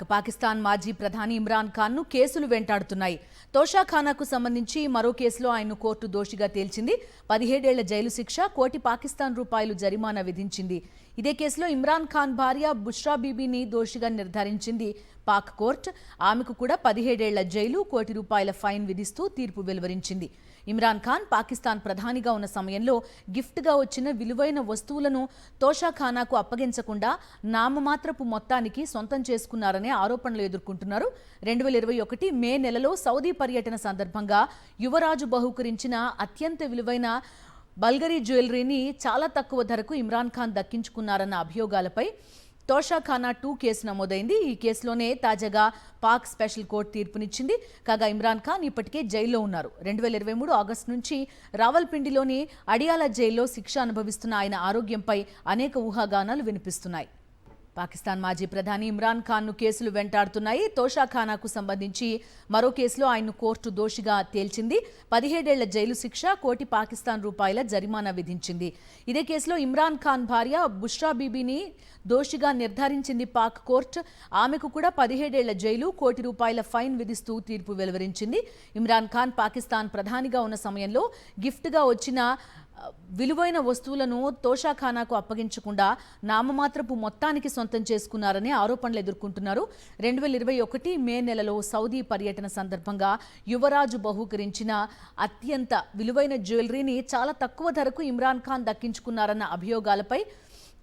పాకిస్తాన్ మాజీ ప్రధాని ఇమ్రాన్ ఖాన్ ను కేసులు వెంటాడుతున్నాయి. తోషాఖానాకు సంబంధించి మరో కేసులో ఆయన్ను కోర్టు దోషిగా తేల్చింది. 17 ఏళ్ల జైలు శిక్ష, కోటి పాకిస్తాన్ రూపాయలు జరిమానా విధించింది. ఇదే కేసులో ఇమ్రాన్ ఖాన్ భార్య బుష్రా బీబీని దోషిగా నిర్ధారించింది పాక్ కోర్టు. ఆమెకు కూడా 17 ఏళ్ల జైలు, కోటి రూపాయల ఫైన్ విధిస్తూ తీర్పు వెలువరించింది. ఇమ్రాన్ ఖాన్ పాకిస్తాన్ ప్రధానిగా ఉన్న సమయంలో గిఫ్ట్గా వచ్చిన విలువైన వస్తువులను తోషాఖానాకు అప్పగించకుండా నామమాత్రపు మొత్తానికి సొంతం చేసుకున్నారనే ఆరోపణలు ఎదుర్కొంటున్నారు. 2021 మే నెలలో సౌదీ పర్యటన సందర్భంగా యువరాజు బహూకరించిన అత్యంత విలువైన బల్గరీ జ్యువెలరీని చాలా తక్కువ ధరకు ఇమ్రాన్ ఖాన్ దక్కించుకున్నారన్న అభియోగాలపై తోషాఖానా 2 కేసు నమోదైంది. ఈ కేసులోనే తాజాగా పాక్ స్పెషల్ కోర్టు తీర్పునిచ్చింది. కాగా ఇమ్రాన్ ఖాన్ ఇప్పటికే జైల్లో ఉన్నారు. 2023 ఆగస్టు నుంచి రావల్పిండిలోని అడియాలా జైల్లో శిక్ష అనుభవిస్తున్న ఆయన ఆరోగ్యంపై అనేక ఊహాగానాలు వినిపిస్తున్నాయి. పాకిస్తాన్ మాజీ ప్రధాని ఇమ్రాన్ ఖాన్ ను కేసులు వెంటాడుతున్నాయి. తోషాఖానాకు సంబంధించి మరో కేసులో ఆయన్ను కోర్టు దోషిగా తేల్చింది. 17 ఏళ్ల జైలు శిక్ష, కోటి పాకిస్తాన్ రూపాయల జరిమానా విధించింది. ఇదే కేసులో ఇమ్రాన్ ఖాన్ భార్య బుష్రా బీబీని దోషిగా నిర్ధారించింది పాక్ కోర్టు. ఆమెకు కూడా 17 ఏళ్ల జైలు, కోటి రూపాయల ఫైన్ విధిస్తూ తీర్పు వెలువరించింది. ఇమ్రాన్ ఖాన్ పాకిస్తాన్ ప్రధానిగా ఉన్న సమయంలో గిఫ్ట్గా వచ్చిన విలువైన వస్తువులను తోషాఖానాకు అప్పగించకుండా నామమాత్రపు మొత్తానికి సొంతం చేసుకున్నారనే ఆరోపణలు ఎదుర్కొంటున్నారు. 2021 మే నెలలో సౌదీ పర్యటన సందర్భంగా యువరాజు బహూకరించిన అత్యంత విలువైన జ్యువెలరీని చాలా తక్కువ ధరకు ఇమ్రాన్ ఖాన్ దక్కించుకున్నారన్న అభియోగాలపై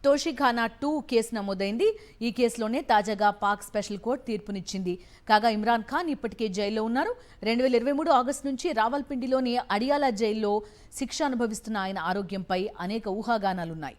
తోషాఖానా 2 కేసు నమోదైంది. ఈ కేసులోనే తాజాగా పాక్ స్పెషల్ కోర్టు తీర్పునిచ్చింది. కాగా ఇమ్రాన్ ఖాన్ ఇప్పటికే జైల్లో ఉన్నారు. 2023 ఆగస్టు నుంచి రావల్పిండిలోని అడియాలా జైల్లో శిక్ష అనుభవిస్తున్న ఆయన ఆరోగ్యంపై అనేక ఊహాగానాలున్నాయి.